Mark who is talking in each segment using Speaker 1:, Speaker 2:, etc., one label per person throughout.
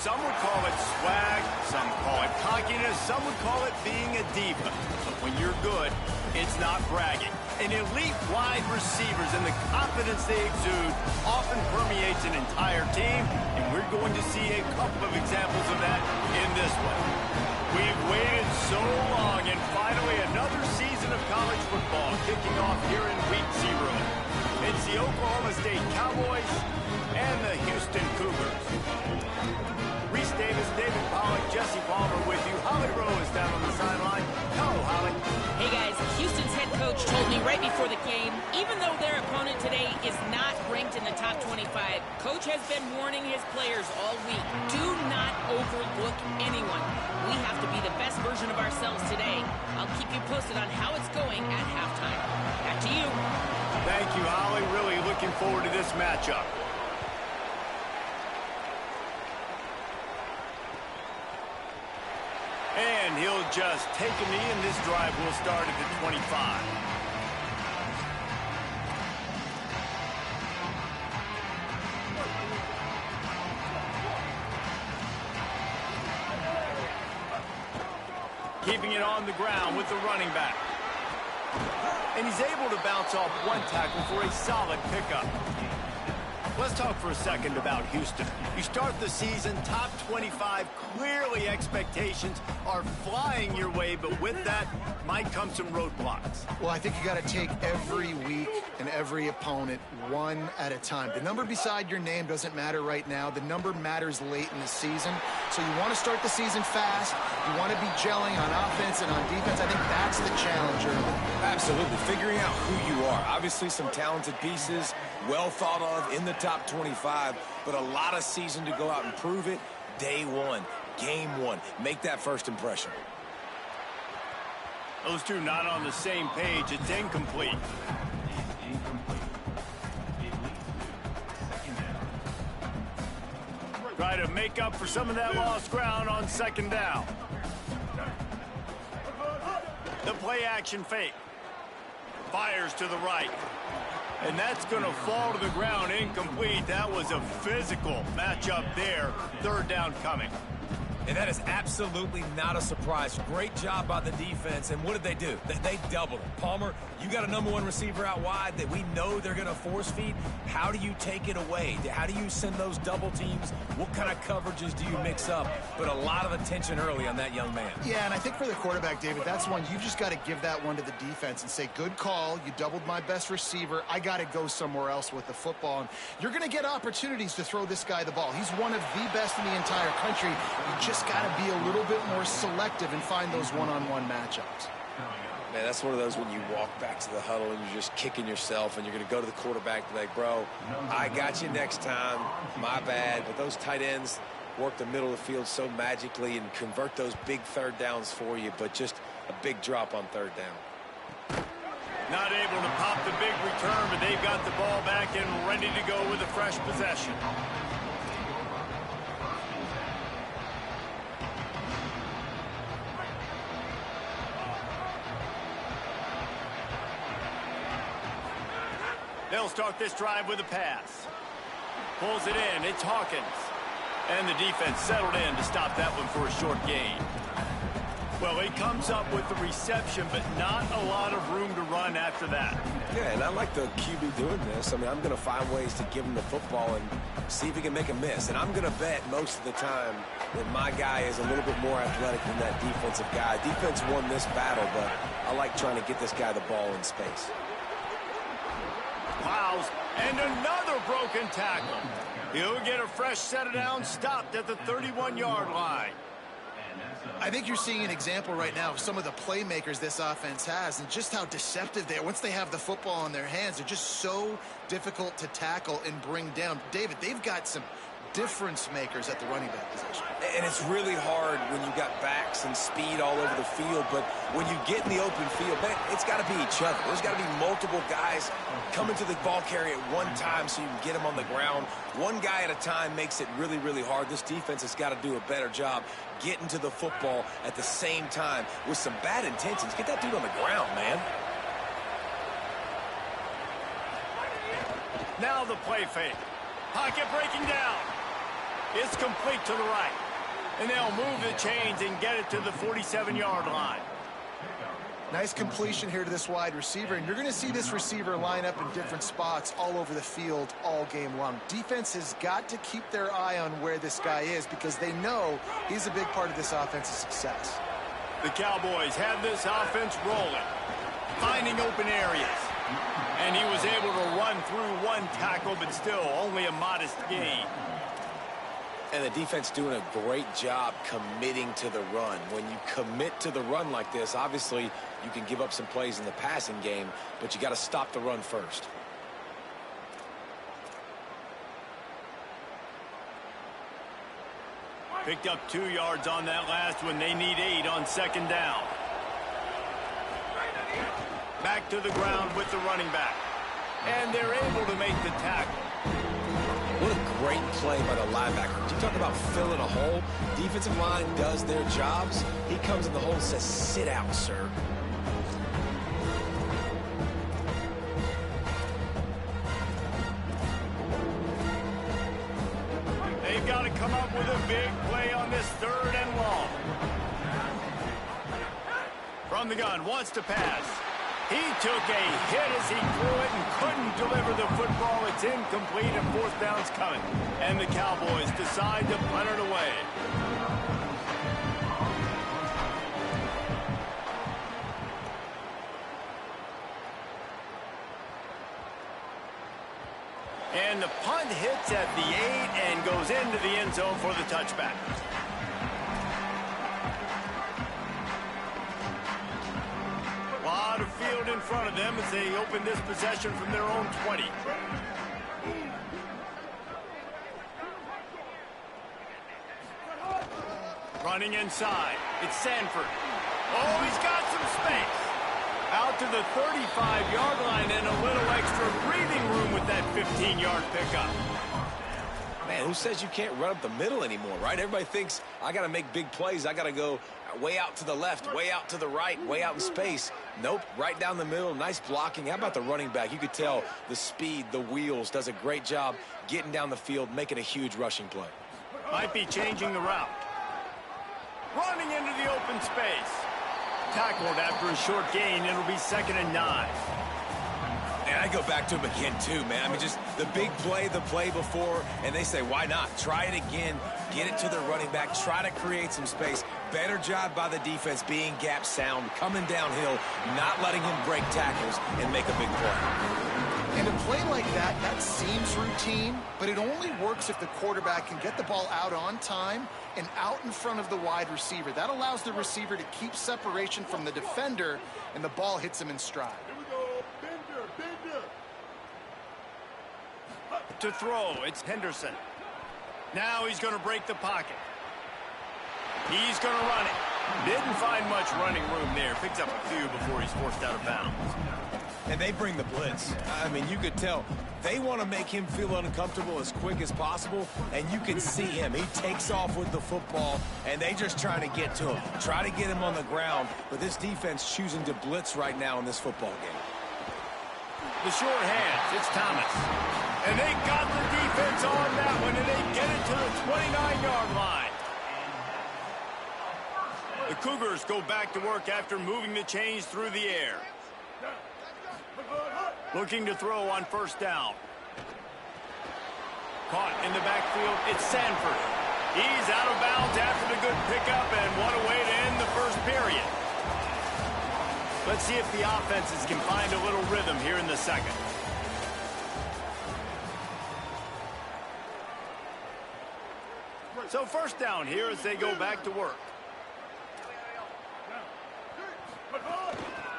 Speaker 1: Some would call it swag, some call it cockiness, some would call it being a diva. But when you're good, it's not bragging. An elite wide receivers and the confidence they exude often permeates an entire team, and we're going to see a couple of examples of that in this one. We've waited so long, and finally another season of college football kicking off here in Week 0. It's the Oklahoma State Cowboys and the Houston Cougars. Reese Davis, David Pollack, Jesse Palmer with you. Holly Rowe is down on the sideline. Hello, Holly.
Speaker 2: Hey, guys. Houston's head coach told me right before the game, even though their opponent today is not ranked in the top 25, Coach has been warning his players all week. Do not overlook anyone. We have to be the best version of ourselves today. I'll keep you posted on how it's going at halftime. Back to you.
Speaker 1: Thank you, Holly. Really looking forward to this matchup. And he'll just take a knee, and this drive will start at the 25. Keeping it on the ground with the running back. And he's able to bounce off one tackle for a solid pickup. Let's talk for a second about Houston. You start the season top 25. Clearly expectations are flying your way, but with that might come some roadblocks.
Speaker 3: Well, I think you got to take every week and every opponent one at a time. The number beside your name doesn't matter right now. The number matters late in the season. So you want to start the season fast. You want to be gelling on offense and on defense. I think that's the challenge early.
Speaker 4: Absolutely. Figuring out who you are. Obviously some talented pieces, well thought of in the top 25, but a lot of season to go out and prove it. Day one, game one. Make that first impression.
Speaker 1: Those two not on the same page. It's incomplete. Try to make up for some of that lost ground on second down. The play action fake. Fires to the right. And that's going to fall to the ground incomplete. That was a physical matchup there. Third down coming.
Speaker 4: And that is absolutely not a surprise. Great job by the defense. And what did they do? They doubled it. Palmer, you got a number one receiver out wide that we know they're going to force feed. How do you take it away? How do you send those double teams? What kind of coverages do you mix up? But a lot of attention early on that young man.
Speaker 3: Yeah, and I think for the quarterback, David, that's one you just got to give that one to the defense and say, good call. You doubled my best receiver. I got to go somewhere else with the football. And you're going to get opportunities to throw this guy the ball. He's one of the best in the entire country. You just got to be a little bit more selective and find those one-on-one matchups.
Speaker 4: Man, that's one of those when you walk back to the huddle and you're just kicking yourself and you're going to go to the quarterback and be like, bro, I got you next time. My bad. But those tight ends work the middle of the field so magically and convert those big third downs for you, but just a big drop on third down.
Speaker 1: Not able to pop the big return, but they've got the ball back and ready to go with a fresh possession. They'll start this drive with a pass. Pulls it in. It's Hawkins. And the defense settled in to stop that one for a short gain. Well, he comes up with the reception, but not a lot of room to run after that.
Speaker 4: Yeah, and I like the QB doing this. I mean, I'm going to find ways to give him the football and see if he can make a miss. And I'm going to bet most of the time that my guy is a little bit more athletic than that defensive guy. Defense won this battle, but I like trying to get this guy the ball in space.
Speaker 1: Plows, and another broken tackle. He'll get a fresh set of downs, stopped at the 31-yard line.
Speaker 3: I think you're seeing an example right now of some of the playmakers this offense has and just how deceptive they are. Once they have the football in their hands, they're just so difficult to tackle and bring down. David, they've got some difference makers at the running back position.
Speaker 4: And it's really hard when you got backs and speed all over the field, but when you get in the open field, man, it's got to be each other. There's got to be multiple guys coming to the ball carrier at one time so you can get him on the ground. One guy at a time makes it really, really hard. This defense has got to do a better job getting to the football at the same time with some bad intentions. Get that dude on the ground, man.
Speaker 1: Now the play fake. Pocket breaking down. It's complete to the right. And they'll move the chains and get it to the 47-yard line.
Speaker 3: Nice completion here to this wide receiver, and you're going to see this receiver line up in different spots all over the field all game long. Defense has got to keep their eye on where this guy is because they know he's a big part of this offense's success.
Speaker 1: The Cowboys have this offense rolling, finding open areas. And he was able to run through one tackle, but still only a modest gain.
Speaker 4: And the defense doing a great job committing to the run. When you commit to the run like this, obviously you can give up some plays in the passing game, but you got to stop the run first.
Speaker 1: Picked up 2 yards on that last one. They need 8 on second down. Back to the ground with the running back. And they're able to make the tackle.
Speaker 4: What a great play by the linebacker. You talk about filling a hole. Defensive line does their jobs. He comes in the hole and says, sit out, sir.
Speaker 1: They've got to come up with a big play on this 3rd and long. From the gun, wants to pass. He took a hit as he threw it and couldn't deliver the football. It's incomplete and 4th down's coming. And the Cowboys decide to punt it away. And the punt hits at the 8 and goes into the end zone for the touchback. A lot of field in front of them as they open this possession from their own 20. Running inside. It's Sanford. Oh, he's got some space. Out to the 35-yard line and a little extra breathing room with that 15-yard pickup.
Speaker 4: Man, who says you can't run up the middle anymore, right? Everybody thinks I got to make big plays. I got to go way out to the left, way out to the right, way out in space. Nope, right down the middle. Nice blocking. How about the running back? You could tell the speed, the wheels, does a great job getting down the field, making a huge rushing play.
Speaker 1: Might be changing the route. Running into the open space. Tackled after a short gain. It'll be 2nd and 9.
Speaker 4: And I go back to him again, too, man. I mean, just the big play, the play before, and they say, why not? Try it again, get it to the running back, try to create some space. Better job by the defense being gap sound, coming downhill, not letting him break tackles and make a big play.
Speaker 3: And a play like that, that seems routine, but it only works if the quarterback can get the ball out on time and out in front of the wide receiver. That allows the receiver to keep separation from the defender, and the ball hits him in stride.
Speaker 1: To throw, it's Henderson. Now he's going to break the pocket. He's going to run it. Didn't find much running room there. Picks up a few before he's forced out of bounds.
Speaker 4: And they bring the blitz. I mean, you could tell they want to make him feel uncomfortable as quick as possible, and you can see him. He takes off with the football, and they just trying to get to him, try to get him on the ground. But this defense choosing to blitz right now in this football game.
Speaker 1: The short hands, it's Thomas. And they got the defense on that one, and they get it to the 29-yard line. The Cougars go back to work after moving the chains through the air. Looking to throw on 1st down. Caught in the backfield, it's Sanford. He's out of bounds after the good pickup and what a way to end the first period. Let's see if the offenses can find a little rhythm here in the second. So 1st down here as they go back to work.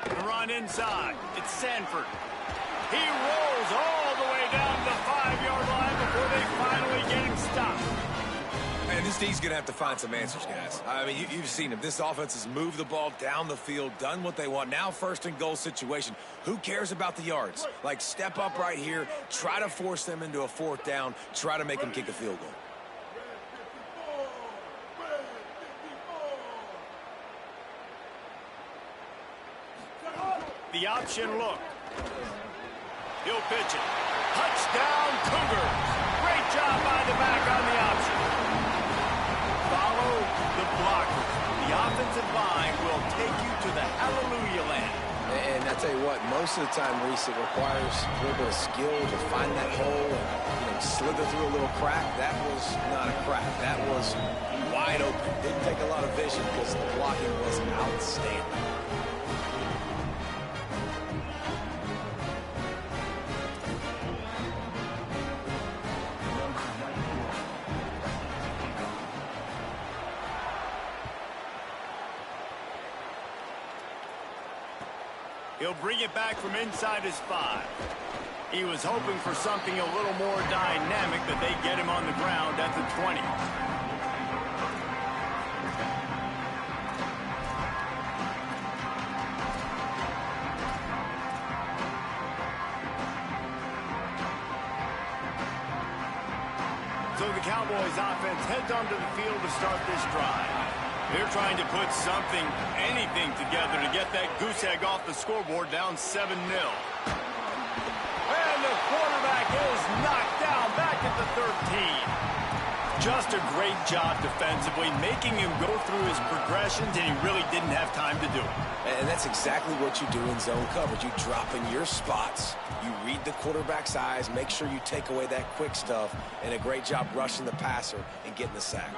Speaker 1: The run inside. It's Sanford. He rolls all the way down the 5-yard line before they finally get him stopped.
Speaker 4: Man, this D's going to have to find some answers, guys. I mean, you've seen him. This offense has moved the ball down the field, done what they want. Now 1st and goal situation. Who cares about the yards? Like, step up right here, try to force them into a 4th down, try to make them kick a field goal.
Speaker 1: The option look. He'll pitch it. Touchdown, Cougars. Great job by the back on the option. blockers. The offensive line will take you to the hallelujah land.
Speaker 4: And I tell you what, most of the time, Reese, it requires a little bit of skill to find that hole and slither through a little crack. That was not a crack. That was wide open. Didn't take a lot of vision because the blocking was outstanding.
Speaker 1: He'll bring it back from inside his 5. He was hoping for something a little more dynamic, but they get him on the ground at the 20. So the Cowboys offense heads onto the field to start this drive. They're trying to put something, anything together to get that goose egg off the scoreboard down 7-0. And the quarterback is knocked down back at the 13. Just a great job defensively, making him go through his progressions, and he really didn't have time to do it.
Speaker 4: And that's exactly what you do in zone coverage. You drop in your spots, you read the quarterback's eyes, make sure you take away that quick stuff, and a great job rushing the passer and getting the sack.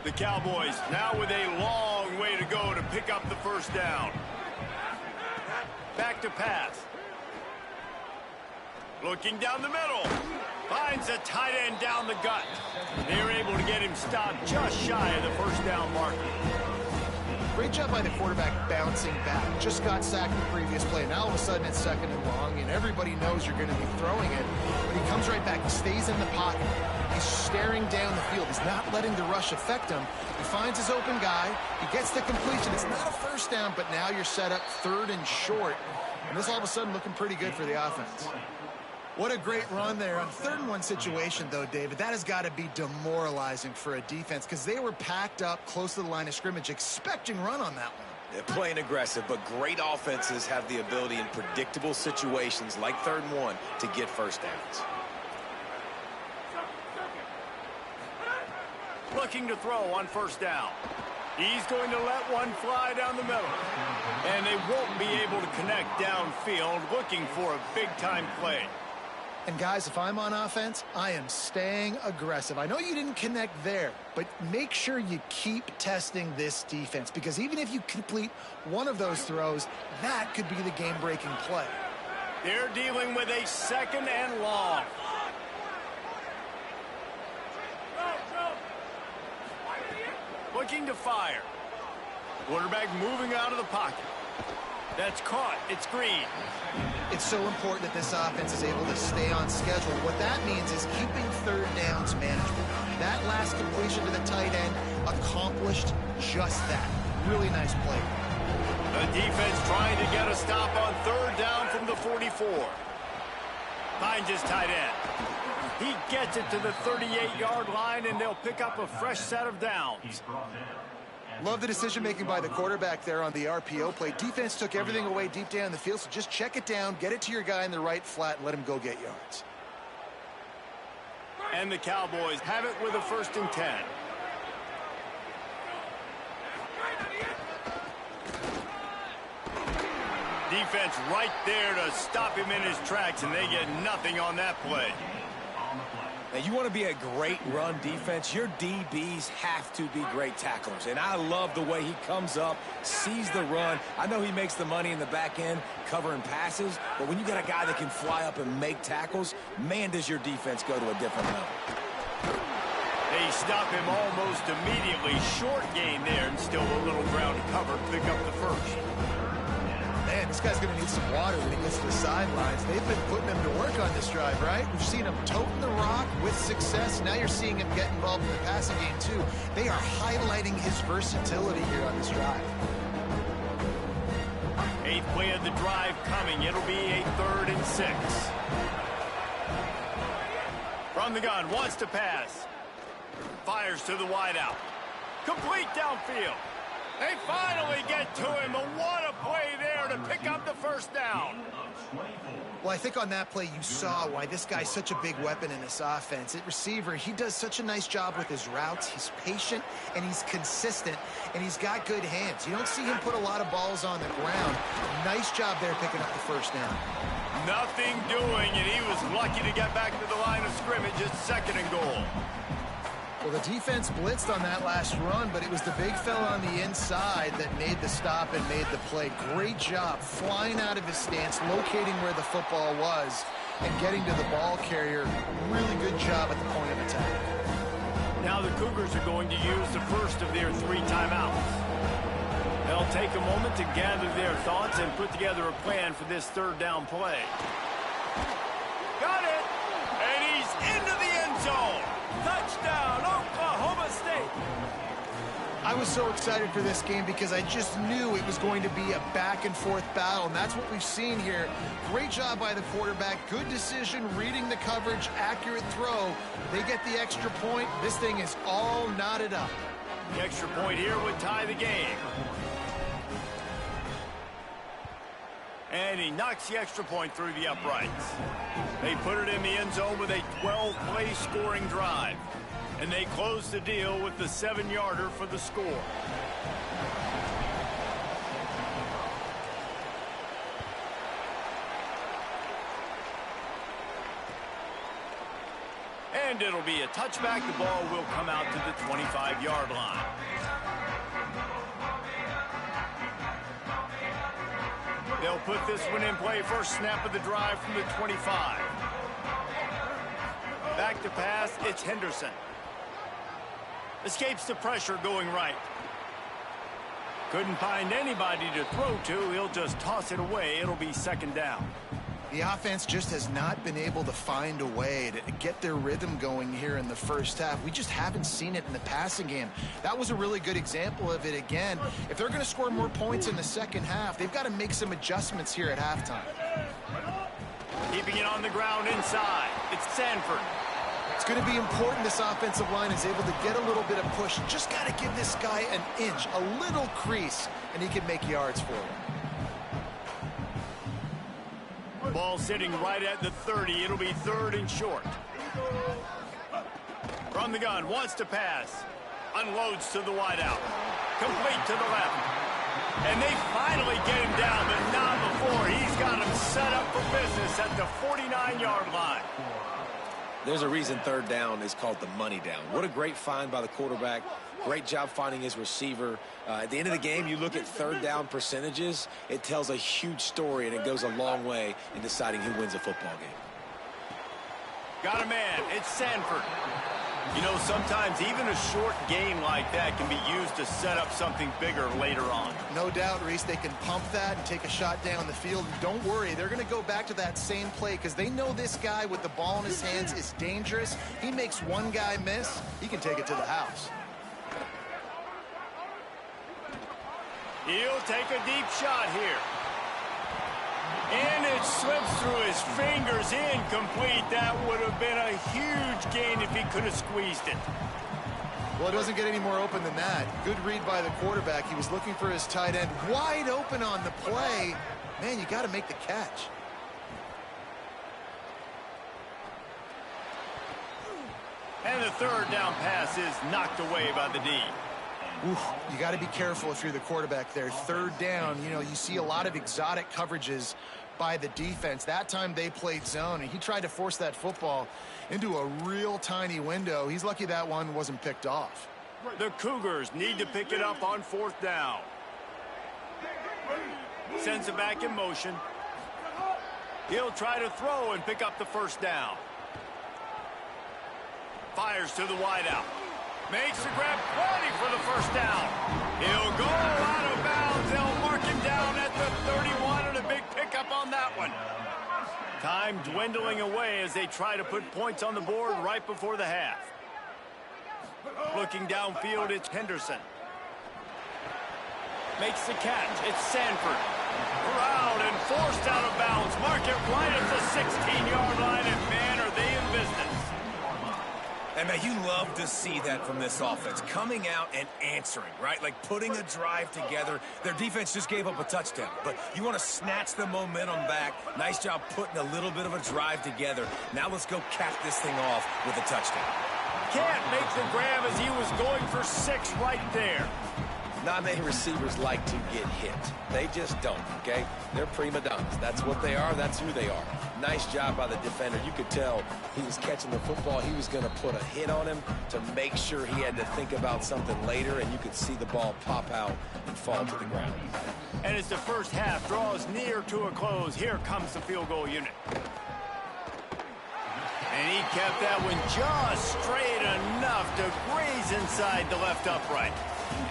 Speaker 1: The Cowboys now with a long way to go to pick up the first down. Back to pass. Looking down the middle. Finds a tight end down the gut. They're able to get him stopped just shy of the first down marker.
Speaker 3: Great job by the quarterback bouncing back. Just got sacked in the previous play. Now all of a sudden it's 2nd and long, and everybody knows you're going to be throwing it. But he comes right back. He stays in the pocket. He's staring down the field. He's not letting the rush affect him. He finds his open guy. He gets the completion. It's not a first down, but now you're set up 3rd and short. And this all of a sudden looking pretty good for the offense. What a great run there. On 3rd and 1 situation, though, David, that has got to be demoralizing for a defense because they were packed up close to the line of scrimmage, expecting run on that one.
Speaker 4: They're playing aggressive, but great offenses have the ability in predictable situations like 3rd and 1 to get first downs.
Speaker 1: Looking to throw on first down. He's going to let one fly down the middle. And they won't be able to connect downfield, looking for a big-time play.
Speaker 3: And guys, if I'm on offense, I am staying aggressive. I know you didn't connect there, but make sure you keep testing this defense, because even if you complete one of those throws, that could be the game-breaking play.
Speaker 1: They're dealing with a 2nd and long. Looking to fire. Quarterback moving out of the pocket. That's caught. It's Green.
Speaker 3: It's so important that this offense is able to stay on schedule. What that means is keeping 3rd downs manageable. That last completion to the tight end accomplished just that. Really nice play.
Speaker 1: The defense trying to get a stop on 3rd down from the 44. Finds his tight end. He gets it to the 38-yard line, and they'll pick up a fresh set of downs.
Speaker 3: Love the decision-making by the quarterback there on the RPO play. Defense took everything away deep down the field, so just check it down, get it to your guy in the right flat, and let him go get yards.
Speaker 1: And the Cowboys have it with a 1st and 10. Defense right there to stop him in his tracks, and they get nothing on that play.
Speaker 4: Now, you want to be a great run defense, your DBs have to be great tacklers. And I love the way he comes up, sees the run. I know he makes the money in the back end covering passes, but when you got a guy that can fly up and make tackles, man, does your defense go to a different level.
Speaker 1: They stop him almost immediately. Short gain there, and still a little ground to cover. Pick up the 1st.
Speaker 3: Man, this guy's going to need some water when he gets to the sidelines. They've been putting him to work on this drive, right? We've seen him toting the rock with success. Now you're seeing him get involved in the passing game, too. They are highlighting his versatility here on this drive.
Speaker 1: 8th play of the drive coming. It'll be a 3rd and 6. From the gun, wants to pass. Fires to the wideout. Complete downfield. They finally get to him, but what a play there to pick up the first down.
Speaker 3: Well, I think on that play you saw why this guy's such a big weapon in this offense. At receiver, he does such a nice job with his routes. He's patient, and he's consistent, and he's got good hands. You don't see him put a lot of balls on the ground. Nice job there picking up the first down.
Speaker 1: Nothing doing, and he was lucky to get back to the line of scrimmage at 2nd and goal.
Speaker 3: Well, the defense blitzed on that last run, but it was the big fella on the inside that made the stop and made the play. Great job flying out of his stance, locating where the football was, and getting to the ball carrier. Really good job at the point of attack.
Speaker 1: Now the Cougars are going to use the first of their 3 timeouts. They'll take a moment to gather their thoughts and put together a plan for this 3rd down play. Got it! And he's into the end zone! Touchdown, Oklahoma State!
Speaker 3: I was so excited for this game because I just knew it was going to be a back-and-forth battle, and that's what we've seen here. Great job by the quarterback. Good decision, reading the coverage, accurate throw. They get the extra point. This thing is all knotted up.
Speaker 1: The extra point here would tie the game. And he knocks the extra point through the uprights. They put it in the end zone with a 12-play scoring drive. And they close the deal with the 7-yarder for the score. And it'll be a touchback. The ball will come out to the 25-yard line. They'll put this one in play. First snap of the drive from the 25. Back to pass, it's Henderson. Escapes the pressure going right. Couldn't find anybody to throw to. He'll just toss it away. It'll be 2nd down.
Speaker 3: The offense just has not been able to find a way to get their rhythm going here in the first half. We just haven't seen it in the passing game. That was a really good example of it again. If they're going to score more points in the second half, they've got to make some adjustments here at halftime.
Speaker 1: Keeping it on the ground inside. It's Sanford.
Speaker 3: It's going to be important this offensive line is able to get a little bit of push. Just got to give this guy an inch, a little crease, and he can make yards for him.
Speaker 1: Ball sitting right at the 30. It'll be 3rd and short. From the gun, wants to pass. Unloads to the wideout. Complete to the left. And they finally get him down, but not before. He's got him set up for business at the 49-yard line.
Speaker 4: There's a reason 3rd down is called the money down. What a great find by the quarterback. Great job finding his receiver. At the end of the game, you look at 3rd down percentages. It tells a huge story, and it goes a long way in deciding who wins a football game.
Speaker 1: Got a man. It's Sanford. You know, sometimes even a short gain like that can be used to set up something bigger later on.
Speaker 3: No doubt, Reese, they can pump that and take a shot down the field. And don't worry, they're going to go back to that same play because they know this guy with the ball in his hands is dangerous. He makes one guy miss, he can take it to the house.
Speaker 1: He'll take a deep shot here. And it slips through his fingers, incomplete. That would have been a huge gain if he could have squeezed it.
Speaker 3: Well, it doesn't get any more open than that. Good read by the quarterback. He was looking for his tight end wide open on the play. Man, you got to make the catch.
Speaker 1: And the 3rd down pass is knocked away by the D.
Speaker 3: Oof, you got to be careful if you're the quarterback there. 3rd down, you know, you see a lot of exotic coverages by the defense. That time they played zone, and he tried to force that football into a real tiny window. He's lucky that one wasn't picked off.
Speaker 1: The Cougars need to pick it up on 4th down. Sends it back in motion. He'll try to throw and pick up the 1st down. Fires to the wideout. Makes the grab, ready for the 1st down. He'll go out of bounds. They'll mark him down at the 31, and a big pickup on that one. Time dwindling away as they try to put points on the board right before the half. Looking downfield, it's Henderson. Makes the catch. It's Sanford. Corralled and forced out of bounds. Mark it right at the 16-yard line, and man, are they in business.
Speaker 4: And, man, you love to see that from this offense, coming out and answering, right? Like putting a drive together. Their defense just gave up a touchdown, but you want to snatch the momentum back. Nice job putting a little bit of a drive together. Now let's go cap this thing off with a touchdown.
Speaker 1: Can't make the grab as he was going for 6 right there.
Speaker 4: Not many receivers like to get hit. They just don't, okay? They're prima donnas. That's what they are. That's who they are. Nice job by the defender. You could tell he was catching the football. He was going to put a hit on him to make sure he had to think about something later, and you could see the ball pop out and fall to the ground.
Speaker 1: And as the first half draws near to a close, here comes the field goal unit. And he kept that one just straight enough to graze inside the left upright.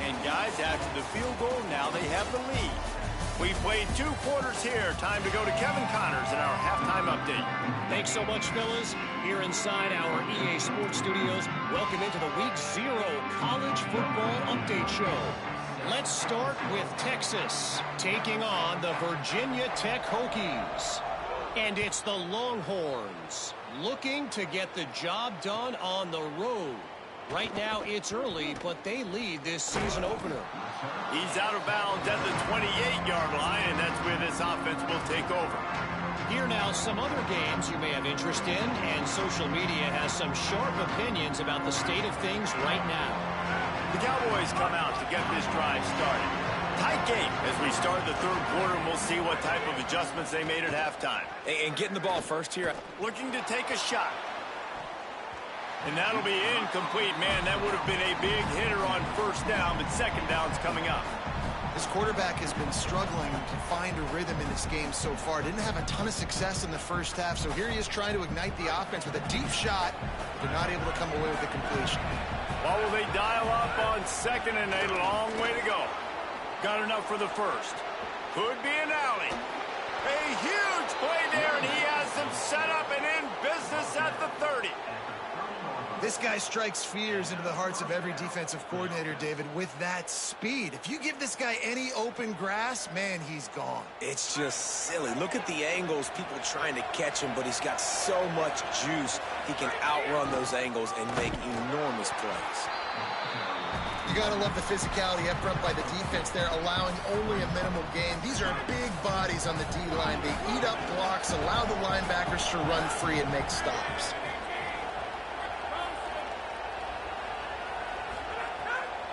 Speaker 1: And guys, after the field goal, now they have the lead. We played 2 quarters here. Time to go to Kevin Connors in our halftime update.
Speaker 5: Thanks so much, fellas. Here inside our EA Sports Studios, welcome into the Week 0 College Football Update Show. Let's start with Texas taking on the Virginia Tech Hokies. And it's the Longhorns looking to get the job done on the road. Right now, it's early, but they lead this season opener.
Speaker 1: He's out of bounds at the 28-yard line, and that's where this offense will take over.
Speaker 5: Here now, some other games you may have interest in, and social media has some sharp opinions about the state of things right now.
Speaker 1: The Cowboys come out to get this drive started. Tight game as we start the third quarter, and we'll see what type of adjustments they made at halftime.
Speaker 4: And getting the ball first here.
Speaker 1: Looking to take a shot. And that'll be incomplete. Man, that would have been a big hitter on first down, but second down's coming up.
Speaker 3: This quarterback has been struggling to find a rhythm in this game so far. Didn't have a ton of success in the first half, so here he is trying to ignite the offense with a deep shot, but not able to come away with the completion.
Speaker 1: What will they dial up on second, and a long way to go. Got enough for the first. Could be an alley. A huge play there, and he has them set up and in business at the 30.
Speaker 3: This guy strikes fears into the hearts of every defensive coordinator, David, with that speed. If you give this guy any open grass, man, he's gone.
Speaker 4: It's just silly. Look at the angles, people trying to catch him, but he's got so much juice. He can outrun those angles and make enormous plays.
Speaker 3: You got to love the physicality up front by the defense there, allowing only a minimal gain. These are big bodies on the D-line. They eat up blocks, allow the linebackers to run free and make stops.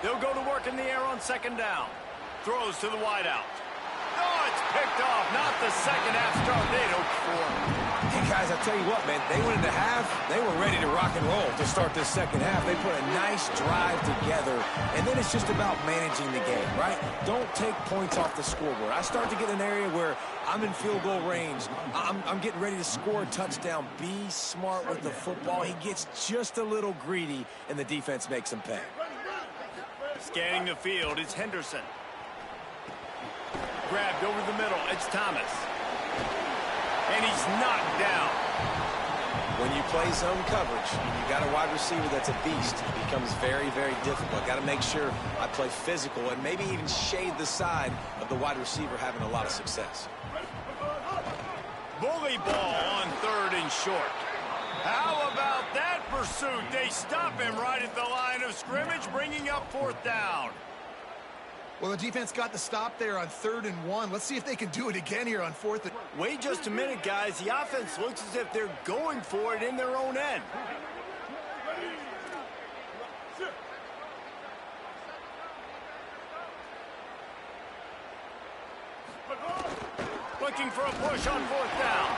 Speaker 1: They'll go to work in the air on second down. Throws to the wideout. Oh, it's picked off. Not the second half start they'd hoped for.
Speaker 4: Hey, guys, I tell you what, man, they went into half. They were ready to rock and roll to start this second half. They put a nice drive together, and then it's just about managing the game, right? Don't take points off the scoreboard. I start to get an area where I'm in field goal range. I'm getting ready to score a touchdown. Be smart with the football. He gets just a little greedy, and the defense makes him pay.
Speaker 1: Scanning the field, it's Henderson. Grabbed over the middle, it's Thomas. And he's knocked down.
Speaker 4: When you play zone coverage and you got a wide receiver that's a beast, it becomes very, very difficult. Got to make sure I play physical and maybe even shade the side of the wide receiver having a lot of success.
Speaker 1: Bully ball on third and short. How about that pursuit? They stop him right at the line of scrimmage, bringing up fourth down.
Speaker 3: Well, the defense got the stop there on 3rd and 1. Let's see if they can do it again here on 4th.
Speaker 1: Wait just a minute, guys. The offense looks as if they're going for it in their own end. Looking for a push on 4th down.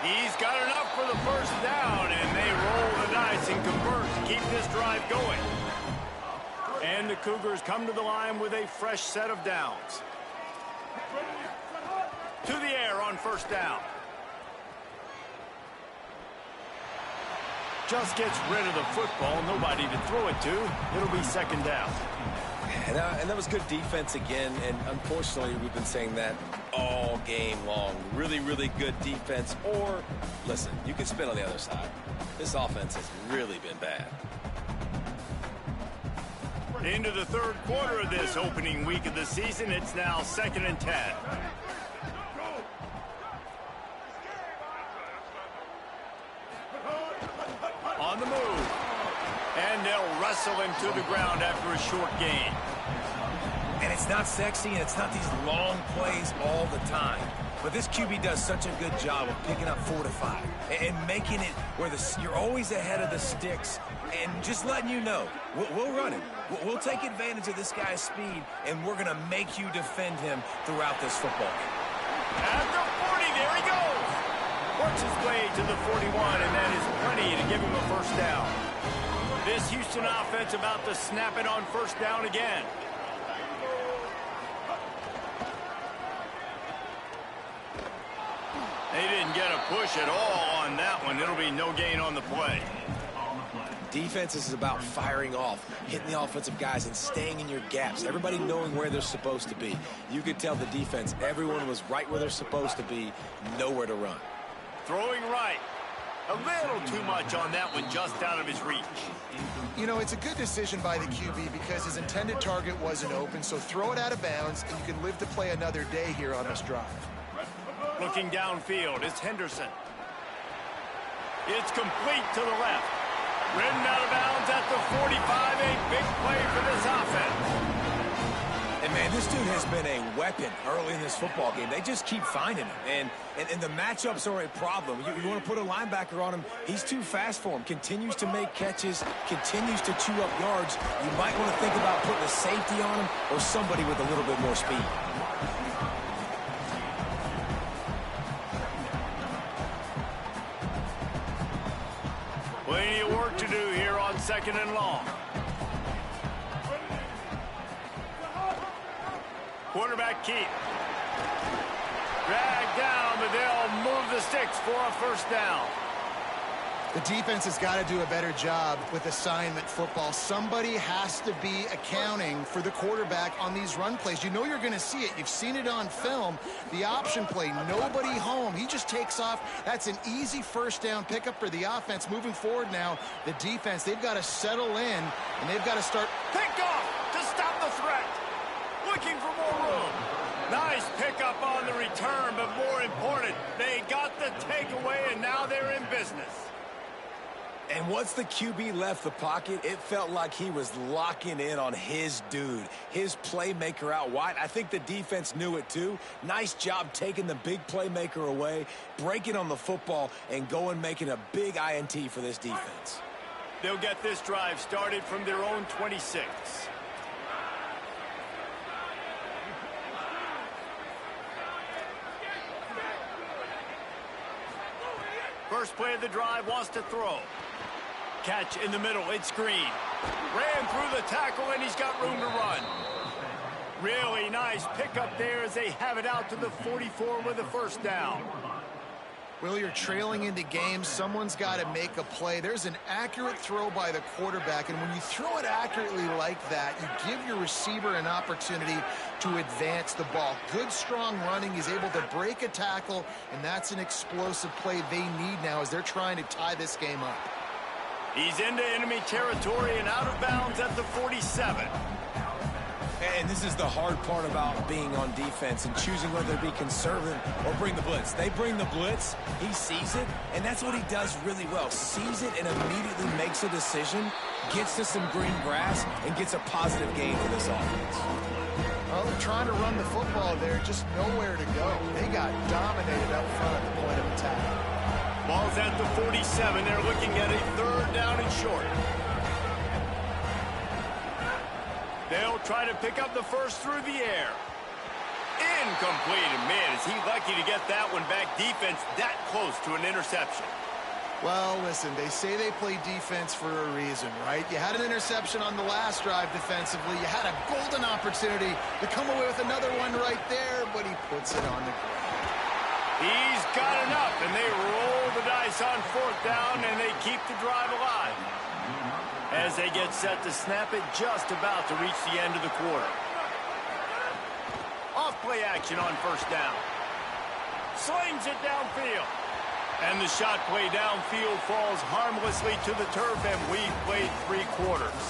Speaker 1: He's got enough for the first down, and they roll the dice and convert to keep this drive going. And the Cougars come to the line with a fresh set of downs. To the air on first down. Just gets rid of the football. Nobody to throw it to. It'll be second down.
Speaker 4: And that was good defense again, and unfortunately we've been saying that all game long. Really, really good defense. Or, listen, you can spin on the other side. This offense has really been bad.
Speaker 1: Into the third quarter of this opening week of the season, it's now 2nd and 10. On the move. they'll wrestle him to the ground after a short gain.
Speaker 4: And it's not sexy, and it's not these long plays all the time. But this QB does such a good job of picking up 4 to 5 and making it where you're always ahead of the sticks and just letting you know, we'll run it. We'll take advantage of this guy's speed, and we're going to make you defend him throughout this football game.
Speaker 1: At the 40, there he goes. Works his way to the 41, and that is plenty to give him a first down. This Houston offense about to snap it on first down again. They didn't get a push at all on that one. It'll be no gain on the play.
Speaker 4: Defense is about firing off, hitting the offensive guys, and staying in your gaps. Everybody knowing where they're supposed to be. You could tell the defense, everyone was right where they're supposed to be, nowhere to run.
Speaker 1: Throwing right. A little too much on that one, just out of his reach.
Speaker 3: You know, it's a good decision by the QB because his intended target wasn't open, so throw it out of bounds, and you can live to play another day here on this drive.
Speaker 1: Looking downfield, it's Henderson. It's complete to the left. Ridden out of bounds at the 45, a big play for this offense.
Speaker 4: And, man, this dude has been a weapon early in this football game. They just keep finding him. And the matchups are a problem. You want to put a linebacker on him, he's too fast for him. Continues to make catches, continues to chew up yards. You might want to think about putting a safety on him or somebody with a little bit more speed.
Speaker 1: Plenty of work to do here on second and long. Quarterback keep. Drag down, but they'll move the sticks for a first down.
Speaker 3: The defense has got to do a better job with assignment football. Somebody has to be accounting for the quarterback on these run plays. You know you're going to see it. You've seen it on film. The option play, nobody home. He just takes off. That's an easy first down pickup for the offense. Moving forward now, the defense, they've got to settle in, and they've got to start.
Speaker 1: Pick off to stop the threat. Looking for more room. Nice pickup on the return, but more important, they got the takeaway, and now they're in business.
Speaker 4: And once the QB left the pocket, it felt like he was locking in on his dude, his playmaker out wide. I think the defense knew it too. Nice job taking the big playmaker away, breaking on the football, and going making a big INT for this defense.
Speaker 1: They'll get this drive started from their own 26. First play of the drive, wants to throw. Catch in the middle, it's Green. Ran through the tackle, and he's got room to run. Really nice pickup there as they have it out to the 44 with a first down.
Speaker 3: Well, you're trailing in the game. Someone's got to make a play. There's an accurate throw by the quarterback, and when you throw it accurately like that, you give your receiver an opportunity to advance the ball. Good, strong running. He's able to break a tackle, and that's an explosive play they need now as they're trying to tie this game up.
Speaker 1: He's into enemy territory and out of bounds at the 47.
Speaker 4: And this is the hard part about being on defense and choosing whether to be conservative or bring the blitz. They bring the blitz, he sees it, and that's what he does really well. Sees it and immediately makes a decision, gets to some green grass, and gets a positive gain for this offense.
Speaker 3: Well, they're trying to run the football there, just nowhere to go. They got dominated up front at the point of attack.
Speaker 1: Ball's at the 47. They're looking at a third down and short. They'll try to pick up the first through the air. Incomplete. And man, is he lucky to get that one back. Defense that close to an interception.
Speaker 3: Well, listen, they say they play defense for a reason, right? You had an interception on the last drive defensively. You had a golden opportunity to come away with another one right there, but he puts it on the ground.
Speaker 1: He's got enough, and they roll the dice on fourth down, and they keep the drive alive. As they get set to snap it, just about to reach the end of the quarter. Off play action on first down. Slings it downfield. And the shot play downfield falls harmlessly to the turf, and we've played 3 quarters.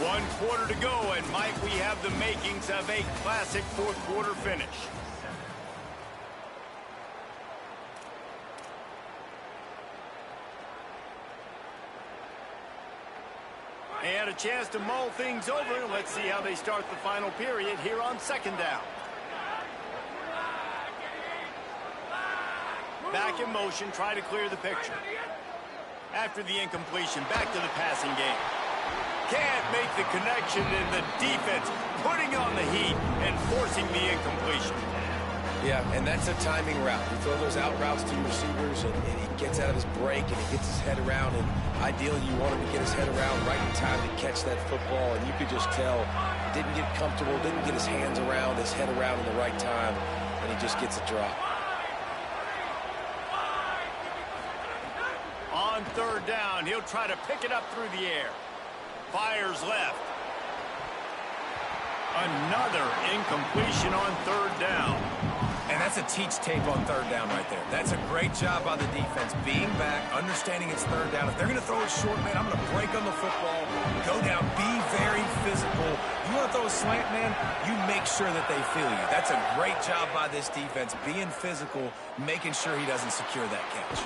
Speaker 1: 1 quarter to go, and Mike, we have the makings of a classic fourth quarter finish. And a chance to mull things over. Let's see how they start the final period here on second down. Back in motion, try to clear the picture. After the incompletion, back to the passing game. Can't make the connection, and the defense putting on the heat and forcing the incompletion.
Speaker 4: Yeah, and that's a timing route. You throw those out routes to your receivers, and he gets out of his break, and he gets his head around, and ideally you want him to get his head around right in time to catch that football, and you could just tell didn't get comfortable, didn't get his hands around, his head around in the right time, and he just gets a drop.
Speaker 1: On third down, he'll try to pick it up through the air. Fires left. Another incompletion on third down.
Speaker 4: And that's a teach tape on third down right there. That's a great job by the defense. Being back, understanding it's third down. If they're going to throw it short, man, I'm going to break on the football, go down, be very physical. You want to throw a slant, man, you make sure that they feel you. That's a great job by this defense, being physical, making sure he doesn't secure that catch.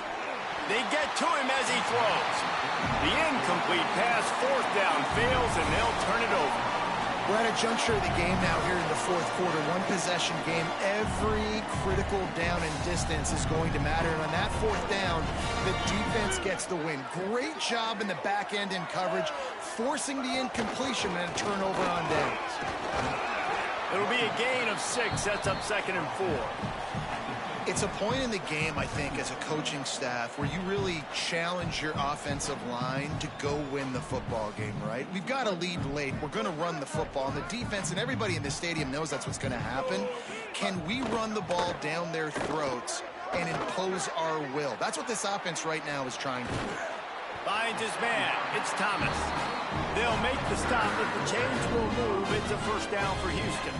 Speaker 1: They get to him as he throws. The incomplete pass, fourth down, fails, and they'll turn it over.
Speaker 3: We're at a juncture of the game now here in the fourth quarter. One possession game. Every critical down and distance is going to matter. And on that fourth down, the defense gets the win. Great job in the back end in coverage, forcing the incompletion and a turnover on downs.
Speaker 1: It'll be a gain of 6, sets up 2nd and 4.
Speaker 3: It's a point in the game, I think, as a coaching staff where you really challenge your offensive line to go win the football game, right? We've got a lead late. We're going to run the football. And the defense and everybody in the stadium knows that's what's going to happen. Can we run the ball down their throats and impose our will? That's what this offense right now is trying to do.
Speaker 1: Finds his man. It's Thomas. They'll make the stop, but the chains will move. It's a first down for Houston.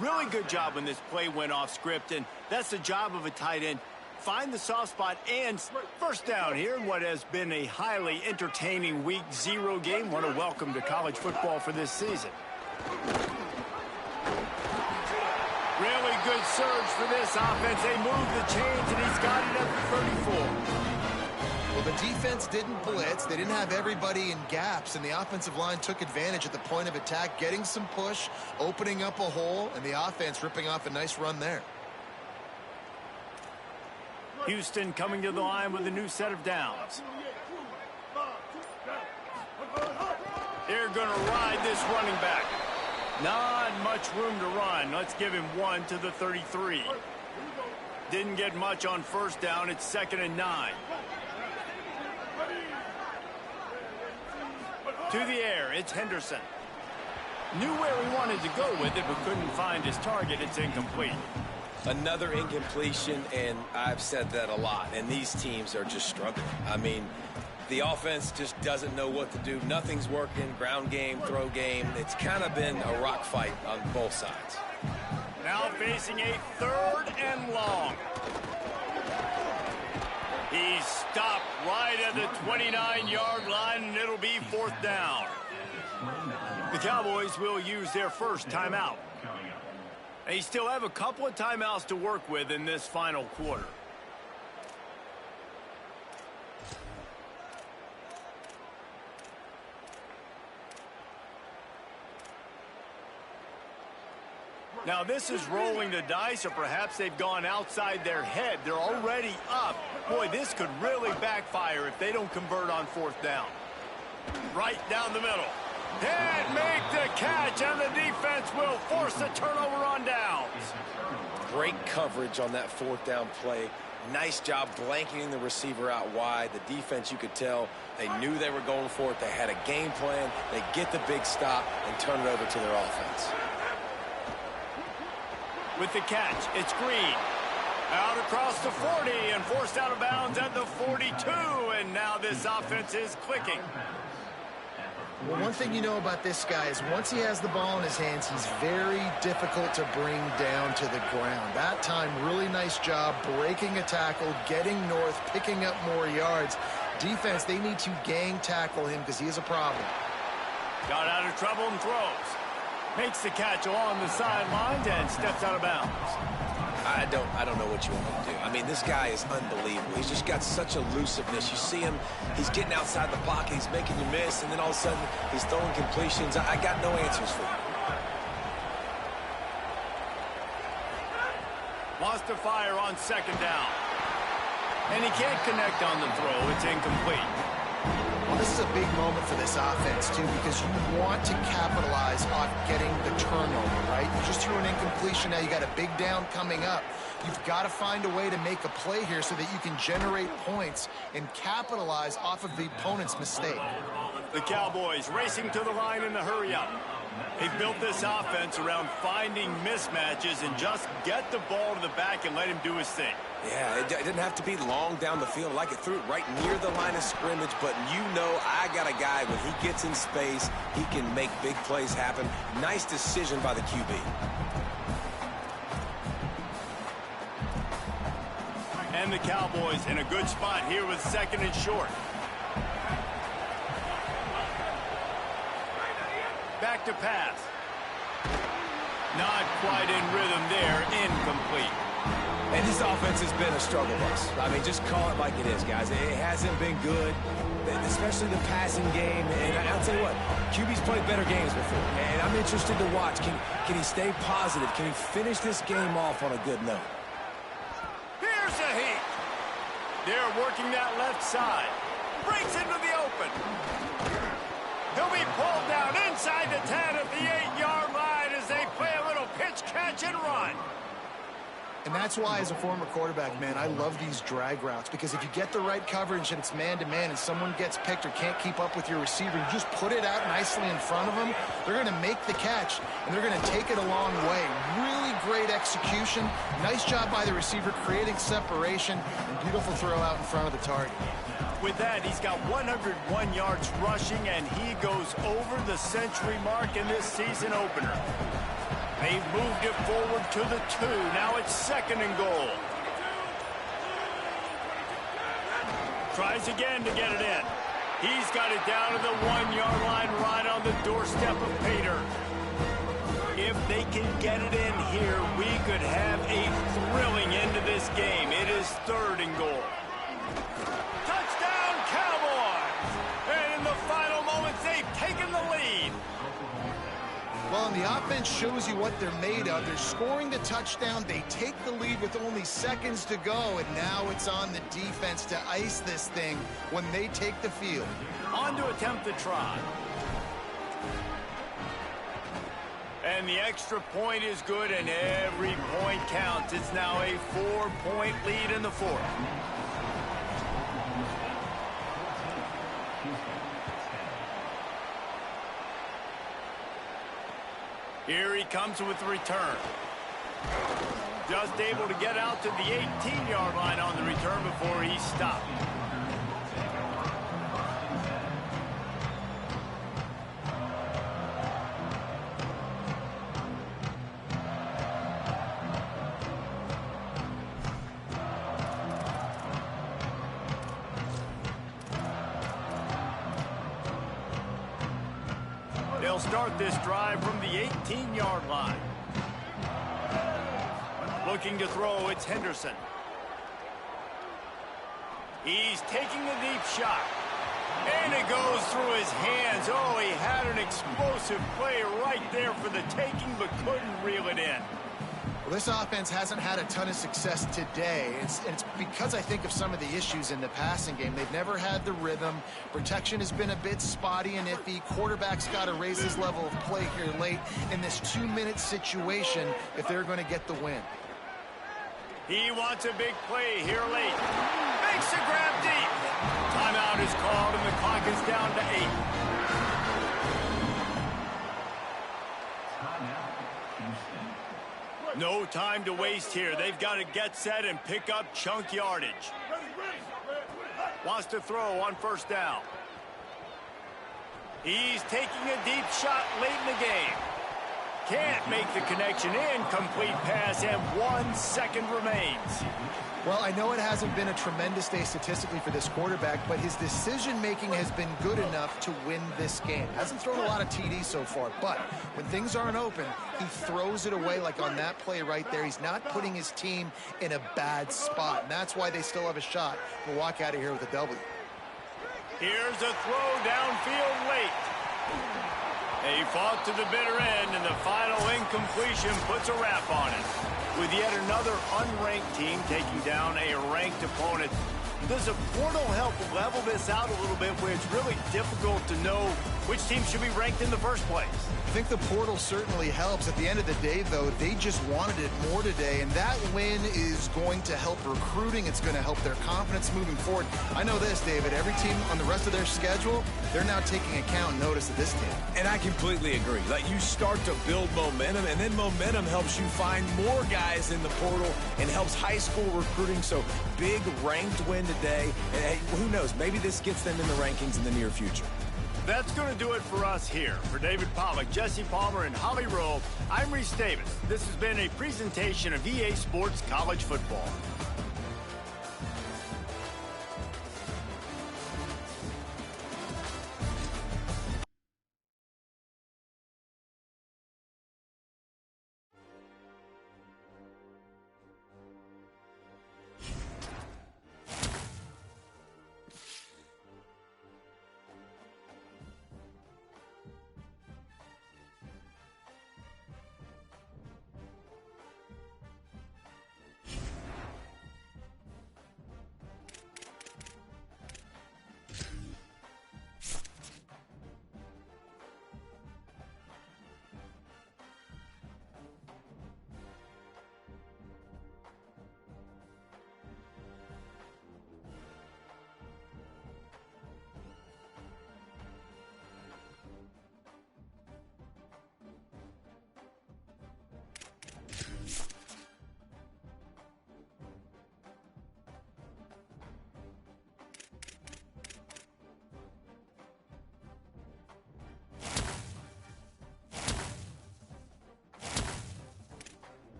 Speaker 1: Really good job when this play went off script, and that's the job of a tight end. Find the soft spot and first down here in what has been a highly entertaining Week 0 game. What a welcome to college football for this season. Really good surge for this offense. They move the chains, and he's got it at the 34.
Speaker 3: Well, the defense didn't blitz. They didn't have everybody in gaps, and the offensive line took advantage at the point of attack, getting some push, opening up a hole, and the offense ripping off a nice run there.
Speaker 1: Houston coming to the line with a new set of downs. They're going to ride this running back. Not much room to run. Let's give him 1 to the 33. Didn't get much on first down. It's 2nd and 9. To the air, it's Henderson. Knew where he wanted to go with it, but couldn't find his target. It's incomplete.
Speaker 4: Another incompletion, and I've said that a lot, and these teams are just struggling. I mean, the offense just doesn't know what to do. Nothing's working, ground game, throw game. It's kind of been a rock fight on both sides.
Speaker 1: Now facing a 3rd and long. He's stopped right at the 29-yard line, and it'll be 4th down. The Cowboys will use their first timeout. They still have a couple of timeouts to work with in this final quarter. Now, this is rolling the dice, or perhaps they've gone outside their head. They're already up. Boy, this could really backfire if they don't convert on 4th down. Right down the middle. Can't make the catch, and the defense will force the turnover on downs.
Speaker 4: Great coverage on that 4th down play. Nice job blanketing the receiver out wide. The defense, you could tell, they knew they were going for it. They had a game plan. They get the big stop and turn it over to their offense.
Speaker 1: With the catch, it's Green. Out across the 40 and forced out of bounds at the 42. And now this offense is clicking.
Speaker 3: Well, one thing you know about this guy is once he has the ball in his hands, he's very difficult to bring down to the ground. That time, really nice job breaking a tackle, getting north, picking up more yards. Defense, they need to gang tackle him because he is a problem.
Speaker 1: Got out of trouble and throws. Makes the catch along the sidelines and steps out of bounds.
Speaker 4: I don't know what you want me to do. I mean, this guy is unbelievable. He's just got such elusiveness. You see him, he's getting outside the pocket, he's making you miss, and then all of a sudden he's throwing completions. I got no answers for you.
Speaker 1: Wants to fire on second down. And he can't connect on the throw. It's incomplete.
Speaker 3: Well, this is a big moment for this offense, too, because you want to capitalize off getting the turnover, right? You just threw an incompletion. Now you got a big down coming up. You've got to find a way to make a play here so that you can generate points and capitalize off of the opponent's mistake.
Speaker 1: The Cowboys racing to the line in the hurry-up. They've built this offense around finding mismatches and just get the ball to the back and let him do his thing.
Speaker 4: Yeah, it didn't have to be long down the field. Like it threw it right near the line of scrimmage, but you know I got a guy, when he gets in space, he can make big plays happen. Nice decision by the QB.
Speaker 1: And the Cowboys in a good spot here with second and short. Back to pass. Not quite in rhythm there. Incomplete.
Speaker 4: And this offense has been a struggle bus. I mean, just call it like it is, guys. It hasn't been good, especially the passing game. And I'll tell you what, QB's played better games before. And I'm interested to watch. Can he stay positive? Can he finish this game off on a good note?
Speaker 1: Here's a heat. They're working that left side. Breaks into the open. He'll be pulled down inside the 10 at the 8-yard line as they play a little pitch, catch, and run.
Speaker 3: And that's why, as a former quarterback, man, I love these drag routes, because if you get the right coverage and it's man-to-man and someone gets picked or can't keep up with your receiver, you just put it out nicely in front of them, they're going to make the catch, and they're going to take it a long way. Really great execution. Nice job by the receiver creating separation, and beautiful throw out in front of the target.
Speaker 1: With that, he's got 101 yards rushing, and he goes over the century mark in this season opener. They've moved it forward to the 2. Now it's second and goal. Tries again to get it in. He's got it down to the 1-yard line, right on the doorstep of Pater. If they can get it in here, we could have a thrilling end to this game. It is third and goal. Touchdown, Cowboys! And in the final moments, they've taken the lead.
Speaker 3: Well, and the offense shows you what they're made of. They're scoring the touchdown. They take the lead with only seconds to go, and now it's on the defense to ice this thing when they take the field.
Speaker 1: On to attempt the try. And the extra point is good, and every point counts. It's now a 4-point lead in the fourth. Here he comes with the return. Just able to get out to the 18-yard line on the return before he stopped. They'll start this drive from the 18-yard line. Looking to throw, it's Henderson. He's taking a deep shot. And it goes through his hands. Oh, he had an explosive play right there for the taking, but couldn't reel it in.
Speaker 3: Well, this offense hasn't had a ton of success today. It's because I think of some of the issues in the passing game. They've never had the rhythm. Protection has been a bit spotty and iffy. Quarterback's got to raise his level of play here late in this 2-minute situation if they're going to get the win.
Speaker 1: He wants a big play here late. Makes a grab deep. Timeout is called, and the clock is down to 8. No time to waste here. They've got to get set and pick up chunk yardage. Wants to throw on first down. He's taking a deep shot late in the game. can't make the connection. Incomplete pass, and 1 second remains.
Speaker 3: Well, I know it hasn't been a tremendous day statistically for this quarterback, but his decision-making has been good enough to win this game. Hasn't thrown a lot of TDs so far, but when things aren't open, he throws it away like on that play right there. He's not putting his team in a bad spot, and that's why they still have a shot to walk out of here with a W.
Speaker 1: Here's a throw downfield late. He fought to the bitter end, and the final incompletion puts a wrap on it. With yet another unranked team taking down a ranked opponent, does a portal help level this out a little bit where it's really difficult to know which team should be ranked in the first place?
Speaker 3: I think the portal certainly helps. At the end of the day, though, they just wanted it more today, and that win is going to help recruiting. It's going to help their confidence moving forward. I know this, David. Every team on the rest of their schedule, they're now taking account and notice of this team.
Speaker 4: And I completely agree. Like, you start to build momentum, and then momentum helps you find more guys in the portal and helps high school recruiting. So big ranked win today, and hey, who knows, maybe this gets them in the rankings in the near future.
Speaker 1: That's going to do it for us here. For David Pollack, Jesse Palmer, and Holly Rowe, I'm Reese Davis. This has been a presentation of EA Sports College Football.